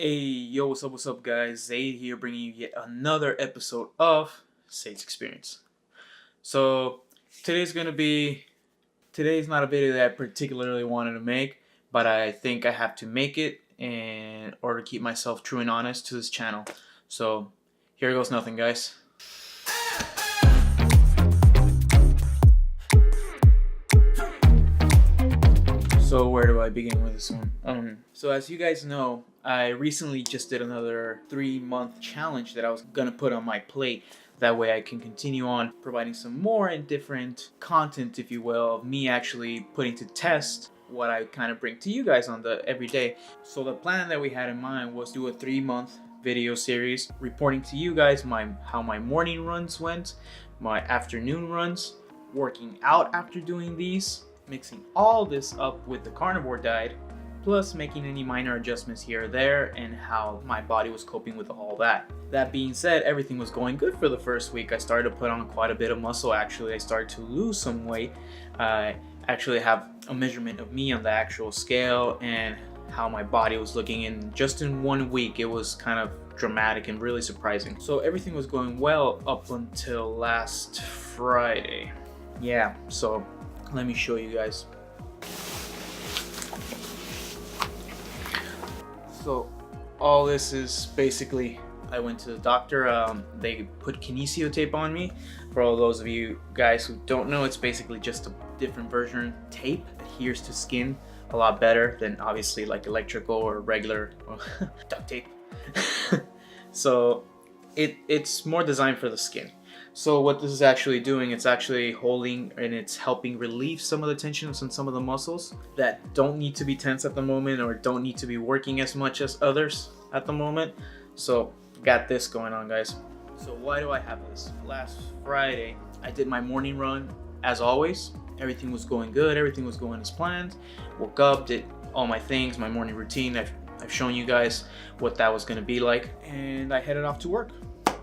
Hey, yo, what's up, guys? Zaid here, bringing you yet another episode of Zaid's Experience. So, today's gonna be. Today's not a video that I particularly wanted to make, but I think I have to make it in order to keep myself true and honest to this channel. So, here goes nothing, guys. So where do I begin with this one? So as you guys know, I recently just did another 3-month challenge that I was gonna put on my plate. That way I can continue on providing some more and different content, if you will, of me actually putting to test what I kind of bring to you guys on the everyday. So the plan that we had in mind was do a 3-month video series reporting to you guys how my morning runs went, my afternoon runs, working out after doing these, mixing all this up with the carnivore diet, plus making any minor adjustments here or there, and how my body was coping with all that. That being said, everything was going good for the first week. I started to put on quite a bit of muscle. Actually, I started to lose some weight. I actually have a measurement of me on the actual scale and how my body was looking, and just in 1 week it was kind of dramatic and really surprising. So everything was going well up until last Friday. Yeah, so let me show you guys. So all this is basically, I went to the doctor. They put kinesio tape on me. For all those of you guys who don't know, it's basically just a different version tape. Adheres to skin a lot better than obviously like electrical or regular duct tape. So it's more designed for the skin. So what this is actually doing, it's actually holding and it's helping relieve some of the tensions on some of the muscles that don't need to be tense at the moment or don't need to be working as much as others at the moment. So got this going on, guys. So why do I have this? Last Friday, I did my morning run as always. Everything was going good. Everything was going as planned. Woke up, did all my things, my morning routine. I've shown you guys what that was going to be like, and I headed off to work,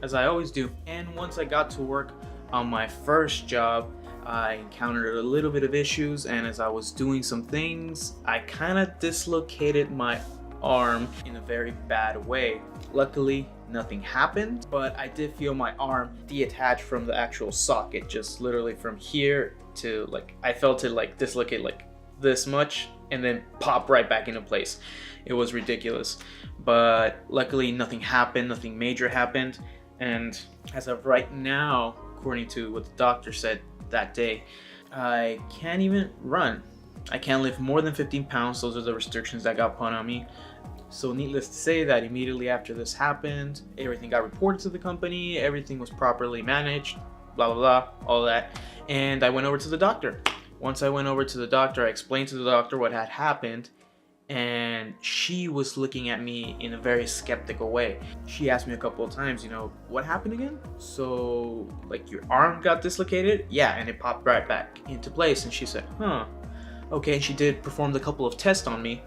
as I always do. And once I got to work on my first job, I encountered a little bit of issues, and as I was doing some things, I kind of dislocated my arm in a very bad way. Luckily, nothing happened, but I did feel my arm detach from the actual socket, just literally from here to like, I felt it like dislocate like this much and then pop right back into place. It was ridiculous, but luckily nothing happened, nothing major happened. And as of right now, according to what the doctor said that day, I can't even run. I can't lift more than 15 pounds. Those are the restrictions that got put on me. So needless to say that immediately after this happened, everything got reported to the company, everything was properly managed, blah, blah, blah, all that. And I went over to the doctor. Once I went over to the doctor, I explained to the doctor what had happened, and she was looking at me in a very skeptical way. She asked me a couple of times, you know, what happened again? So, like, your arm got dislocated? Yeah, and it popped right back into place. And she said, huh, okay. And she did perform a couple of tests on me,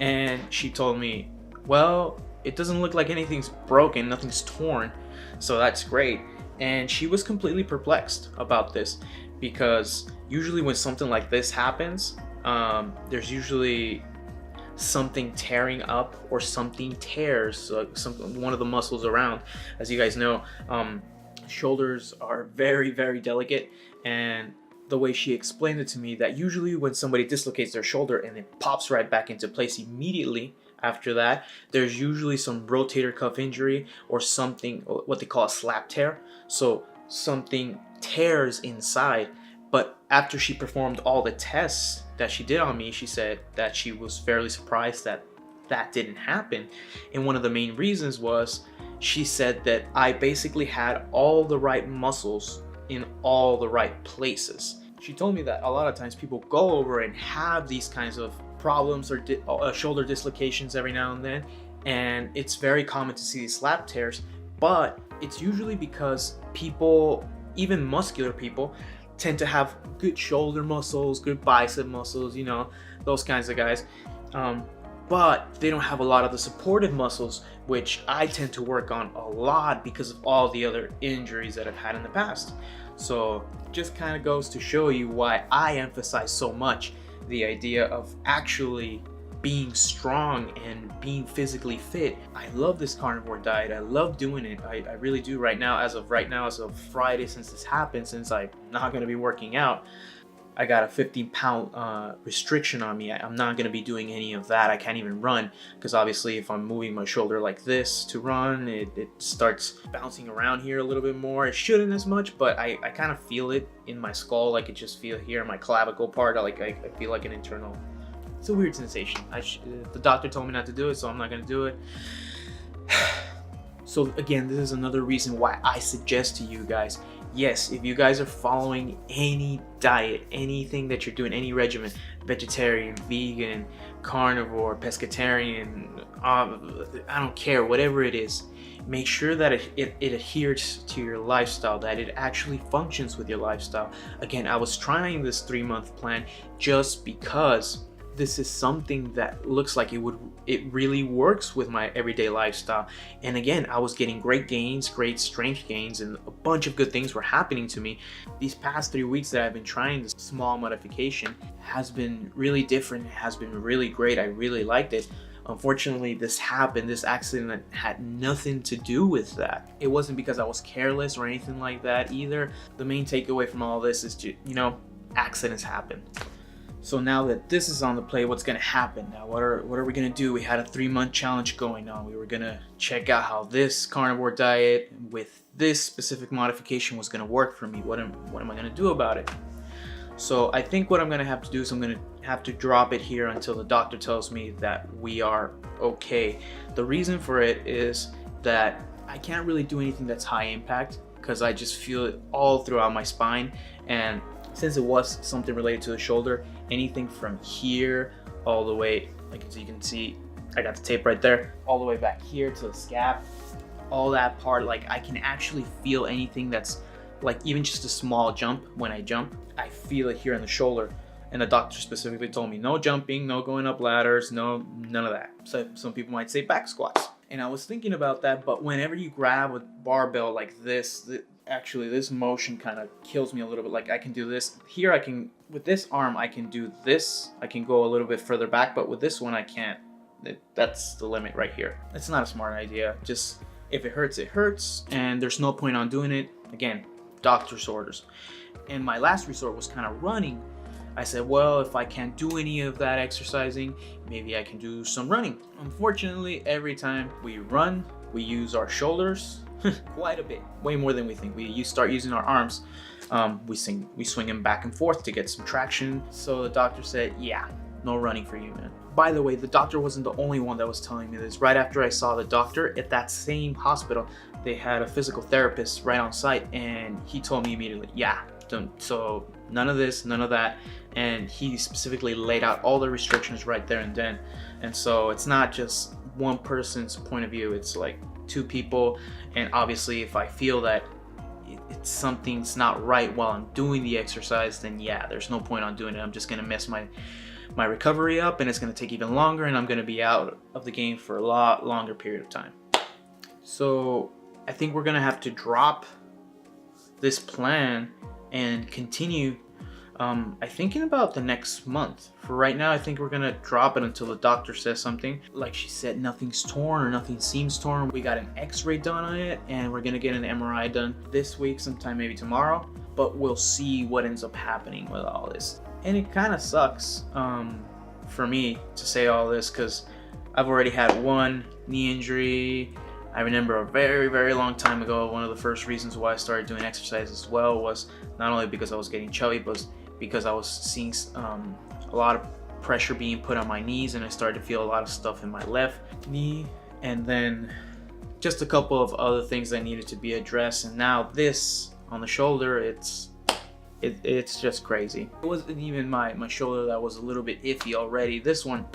and she told me, well, it doesn't look like anything's broken, nothing's torn, so that's great. And she was completely perplexed about this, because usually when something like this happens, there's usually something tearing up or something tears one of the muscles around. As you guys know, shoulders are very, very delicate, and the way she explained it to me, that usually when somebody dislocates their shoulder and it pops right back into place immediately after that, there's usually some rotator cuff injury or something, what they call a slap tear. So something tears inside. But after she performed all the tests that she did on me, she said that she was fairly surprised that that didn't happen. And one of the main reasons was, she said that I basically had all the right muscles in all the right places. She told me that a lot of times people go over and have these kinds of problems or shoulder dislocations every now and then, and it's very common to see these slap tears, but it's usually because people, even muscular people, tend to have good shoulder muscles, good bicep muscles, you know, those kinds of guys. But they don't have a lot of the supportive muscles, which I tend to work on a lot because of all the other injuries that I've had in the past. So just kind of goes to show you why I emphasize so much the idea of actually being strong and being physically fit. I love this carnivore diet. I love doing it. I really do right now. As of Friday, since this happened, since I'm not going to be working out, I got a 15-pound restriction on me. I'm not going to be doing any of that. I can't even run because obviously if I'm moving my shoulder like this to run, it starts bouncing around here a little bit more. It shouldn't as much, but I kind of feel it in my skull. Like, it just feel here in my clavicle part. Like I feel like an internal. It's a weird sensation. The doctor told me not to do it, so I'm not going to do it. So again, this is another reason why I suggest to you guys, yes, if you guys are following any diet, anything that you're doing, any regimen, vegetarian, vegan, carnivore, pescatarian, I don't care, whatever it is, make sure that it adheres to your lifestyle, that it actually functions with your lifestyle. Again, I was trying this 3-month plan just because this is something that looks like it really works with my everyday lifestyle. And again, I was getting great gains, great strength gains, and a bunch of good things were happening to me. These past 3 weeks that I've been trying this small modification has been really different. It has been really great. I really liked it. Unfortunately, this happened. This accident had nothing to do with that. It wasn't because I was careless or anything like that either. The main takeaway from all this is, accidents happen. So now that this is on the plate, what's gonna happen now? What are we gonna do? We had a 3-month challenge going on. We were gonna check out how this carnivore diet with this specific modification was gonna work for me. What am I gonna do about it? So I think what I'm gonna have to do is I'm gonna have to drop it here until the doctor tells me that we are okay. The reason for it is that I can't really do anything that's high impact because I just feel it all throughout my spine, and since it was something related to the shoulder, anything from here all the way, like as you can see, I got the tape right there, all the way back here to the scap, all that part, like I can actually feel anything that's like even just a small jump. When I jump, I feel it here in the shoulder, and the doctor specifically told me no jumping, no going up ladders, none of that. So some people might say back squats, and I was thinking about that, but whenever you grab a barbell like this, actually this motion kind of kills me a little bit. Like I can do this here, I can, with this arm I can do this, I can go a little bit further back, but with this one I can't. That's the limit right here. It's not a smart idea. Just if it hurts, it hurts, and there's no point on doing it. Again, doctor's orders. And my last resort was kind of running. I said, well, if I can't do any of that exercising, maybe I can do some running. Unfortunately, every time we run, we use our shoulders quite a bit, way more than we think. We start using our arms. We swing them back and forth to get some traction. So the doctor said, yeah, no running for you, man. By the way, the doctor wasn't the only one that was telling me this. Right after I saw the doctor at that same hospital, they had a physical therapist right on site, and he told me immediately, yeah, so none of this, none of that. And he specifically laid out all the restrictions right there and then. And so it's not just one person's point of view, it's like 2 people. And obviously if I feel that it's something's not right while I'm doing the exercise, then yeah, there's no point on doing it. I'm just gonna mess my recovery up, and it's gonna take even longer, and I'm gonna be out of the game for a lot longer period of time. So I think we're gonna have to drop this plan and continue I think in about the next month. For right now, I think we're gonna drop it until the doctor says something. Like she said, nothing's torn or nothing seems torn. We got an x-ray done on it, and we're gonna get an MRI done this week, sometime maybe tomorrow, but we'll see what ends up happening with all this. And it kind of sucks for me to say all this because I've already had one knee injury. I remember a very, very long time ago, one of the first reasons why I started doing exercise as well was not only because I was getting chubby, but because I was seeing a lot of pressure being put on my knees, and I started to feel a lot of stuff in my left knee, and then just a couple of other things that needed to be addressed. And now this on the shoulder, it's just crazy. It wasn't even my shoulder that was a little bit iffy already. This one,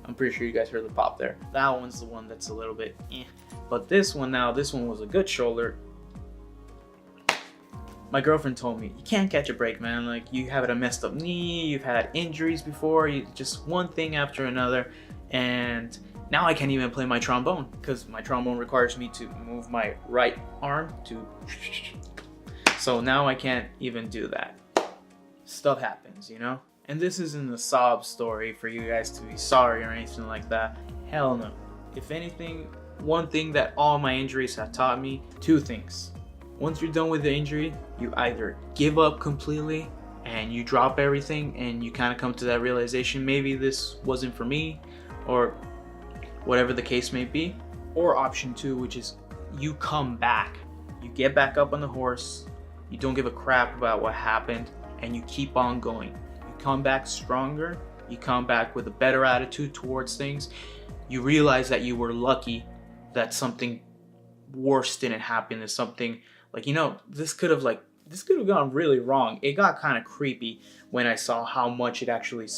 I'm pretty sure you guys heard the pop there. That one's the one that's a little bit eh. But this one was a good shoulder. My girlfriend told me, you can't catch a break, man. Like, you have a messed up knee, you've had injuries before, just one thing after another. And now I can't even play my trombone because my trombone requires me to move my right arm to. So now I can't even do that. Stuff happens, you know? And this isn't a sob story for you guys to be sorry or anything like that. Hell no. If anything, one thing that all my injuries have taught me, two things. Once you're done with the injury, you either give up completely and you drop everything and you kind of come to that realization, maybe this wasn't for me, or whatever the case may be. Or option two, which is you come back. You get back up on the horse, you don't give a crap about what happened, and you keep on going. You come back stronger, you come back with a better attitude towards things. You realize that you were lucky that something worse didn't happen. There's something like, this could have gone really wrong. It got kind of creepy when I saw how much it actually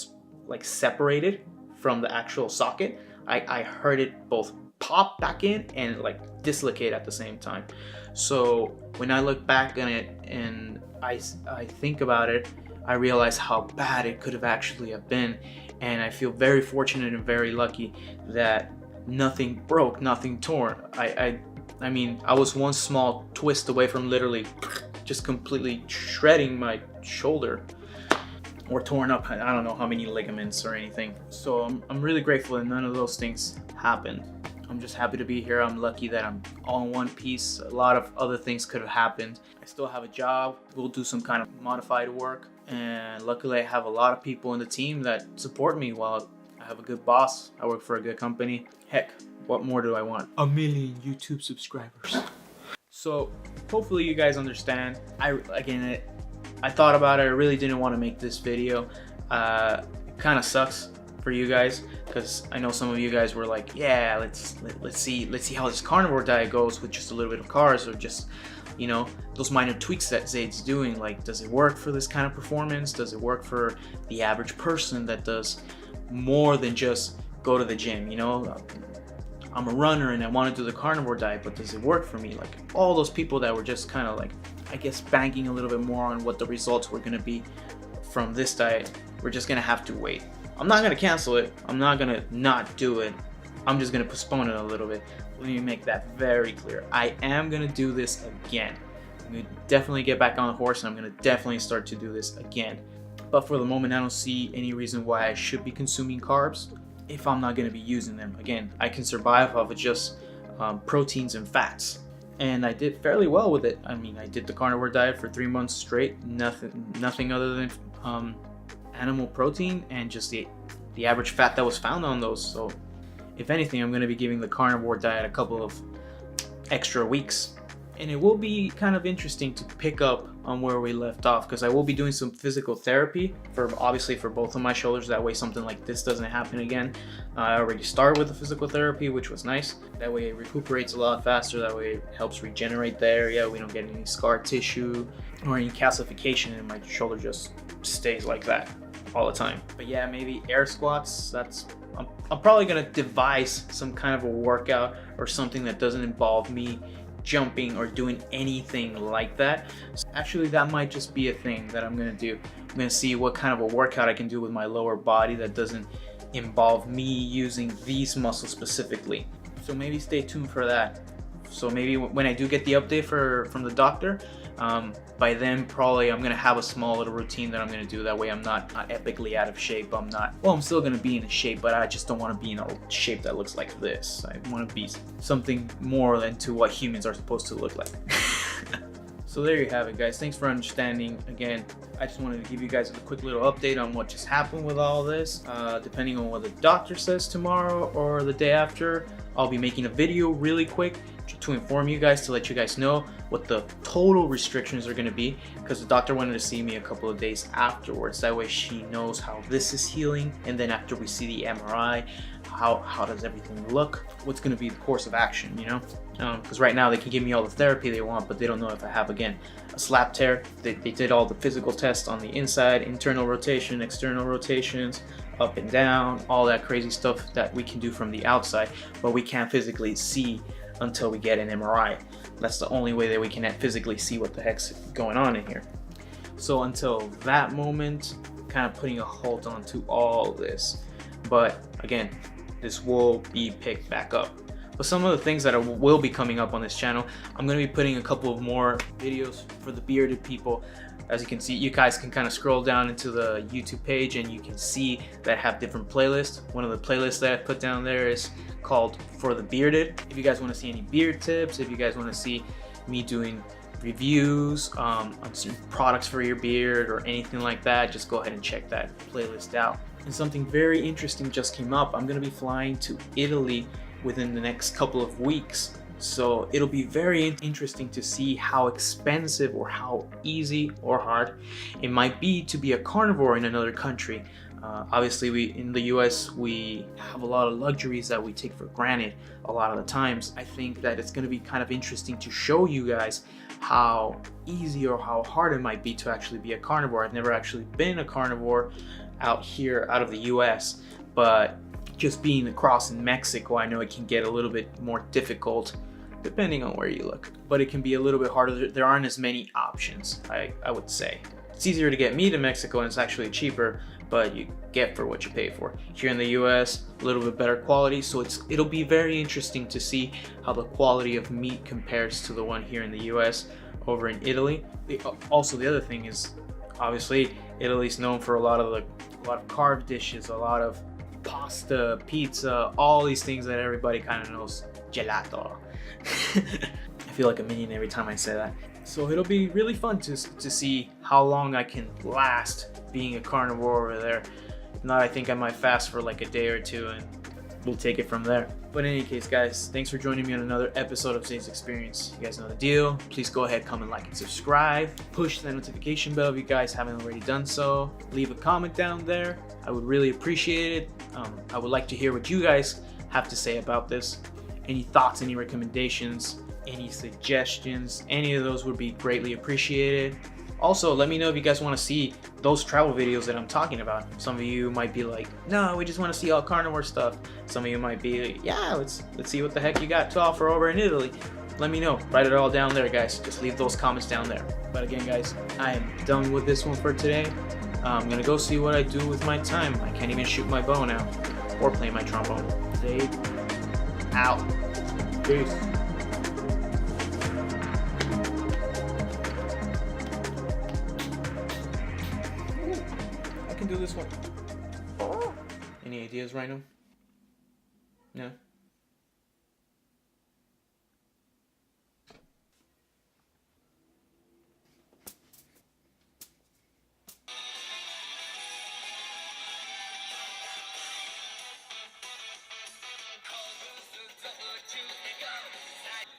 like separated from the actual socket. I heard it both pop back in and like dislocate at the same time. So when I look back on it and I think about it, I realize how bad it could have actually have been. And I feel very fortunate and very lucky that nothing broke, nothing torn. I mean, I was one small twist away from literally just completely shredding my shoulder or torn up. I don't know how many ligaments or anything. So I'm really grateful that none of those things happened. I'm just happy to be here. I'm lucky that I'm all in one piece. A lot of other things could have happened. I still have a job. We'll do some kind of modified work. And luckily I have a lot of people in the team that support me while I have a good boss. I work for a good company. Heck, what more do I want? 1 million YouTube subscribers. So hopefully you guys understand. I thought about it. I really didn't want to make this video. It kind of sucks for you guys because I know some of you guys were like, yeah, let's see how this carnivore diet goes with just a little bit of carbs, or just those minor tweaks that Zaid's doing. Like, does it work for this kind of performance? Does it work for the average person that does more than just go to the gym? I'm a runner and I want to do the carnivore diet, but does it work for me? Like, all those people that were just kind of like, I guess, banking a little bit more on what the results were going to be from this diet, we're just going to have to wait. I'm not going to cancel it. I'm not going to not do it. I'm just going to postpone it a little bit. Let me make that very clear. I am going to do this again. I'm going to definitely get back on the horse, and I'm going to definitely start to do this again. But for the moment, I don't see any reason why I should be consuming carbs if I'm not going to be using them. Again, I can survive off of just proteins and fats. And I did fairly well with it. I mean, I did the carnivore diet for 3 months straight. Nothing other than animal protein and just the average fat that was found on those. So if anything, I'm going to be giving the carnivore diet a couple of extra weeks. And it will be kind of interesting to pick up on where we left off, because I will be doing some physical therapy obviously for both of my shoulders. That way something like this doesn't happen again. I already started with the physical therapy, which was nice. That way it recuperates a lot faster. That way it helps regenerate the area. We don't get any scar tissue or any calcification, and my shoulder just stays like that all the time. But yeah, maybe air squats. I'm probably gonna devise some kind of a workout or something that doesn't involve me jumping or doing anything like that. So actually, that might just be a thing that I'm gonna do. I'm gonna see what kind of a workout I can do with my lower body that doesn't involve me using these muscles specifically. So maybe stay tuned for that. So maybe when I do get the update from the doctor, by then probably I'm gonna have a small little routine that I'm gonna do. That way I'm not epically out of shape. I'm still gonna be in a shape, but I just don't want to be in a shape that looks like this. I want to be something more than to what humans are supposed to look like. So there you have it, guys. Thanks for understanding. Again, I just wanted to give you guys a quick little update on what just happened with all this. Depending on what the doctor says tomorrow or the day after, I'll be making a video really quick to inform you guys, to let you guys know what the total restrictions are going to be, because the doctor wanted to see me a couple of days afterwards. That way she knows how this is healing, and then after we see the MRI, how does everything look, what's going to be the course of action, because right now they can give me all the therapy they want, but they don't know if I have, again, a slap tear. They did all the physical tests on the inside, internal rotation, external rotations, up and down, all that crazy stuff that we can do from the outside, but we can't physically see until we get an MRI. That's the only way that we can physically see what the heck's going on in here. So until that moment, kind of putting a halt onto all this. But again, this will be picked back up. But some of the things that will be coming up on this channel, I'm going to be putting a couple of more videos for the bearded people. As you can see, you guys can kind of scroll down into the YouTube page and you can see that I have different playlists. One of the playlists that I put down there is called For the Bearded. If you guys want to see any beard tips, if you guys want to see me doing reviews on some products for your beard or anything like that, just go ahead and check that playlist out. And something very interesting just came up. I'm going to be flying to Italy within the next couple of weeks. So it'll be very interesting to see how expensive or how easy or hard it might be to be a carnivore in another country. Obviously, in the US, we have a lot of luxuries that we take for granted a lot of the times. I think that it's going to be kind of interesting to show you guys how easy or how hard it might be to actually be a carnivore. I've never actually been a carnivore out here, out of the US, but just being across in Mexico, I know it can get a little bit more difficult depending on where you look, but it can be a little bit harder. There aren't as many options, I would say. It's easier to get meat in Mexico and it's actually cheaper, but you get for what you pay for. Here in the US, a little bit better quality, so it'll be very interesting to see how the quality of meat compares to the one here in the US over in Italy. Also, the other thing is, obviously, Italy's known for a lot of carved dishes, a lot of pasta, pizza, all these things that everybody kind of knows. Gelato. I feel like a minion every time I say that. So it'll be really fun to see how long I can last being a carnivore over there. Now I think I might fast for like a day or two and we'll take it from there. But in any case, guys, thanks for joining me on another episode of Zane's Experience. You guys know the deal. Please go ahead, comment, like, and subscribe. Push the notification bell if you guys haven't already done so. Leave a comment down there. I would really appreciate it. I would like to hear what you guys have to say about this. Any thoughts, any recommendations, any suggestions, any of those would be greatly appreciated. Also, let me know if you guys want to see those travel videos that I'm talking about. Some of you might be like, no, we just want to see all carnivore stuff. Some of you might be like, yeah, let's see what the heck you got to offer over in Italy. Let me know. Write it all down there, guys. Just leave those comments down there. But again, guys, I am done with this one for today. I'm gonna go see what I do with my time. I can't even shoot my bow now or play my trombone. Stay out. Peace. I can do this one. Any ideas, Rhino? No?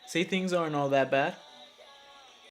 Say things aren't all that bad.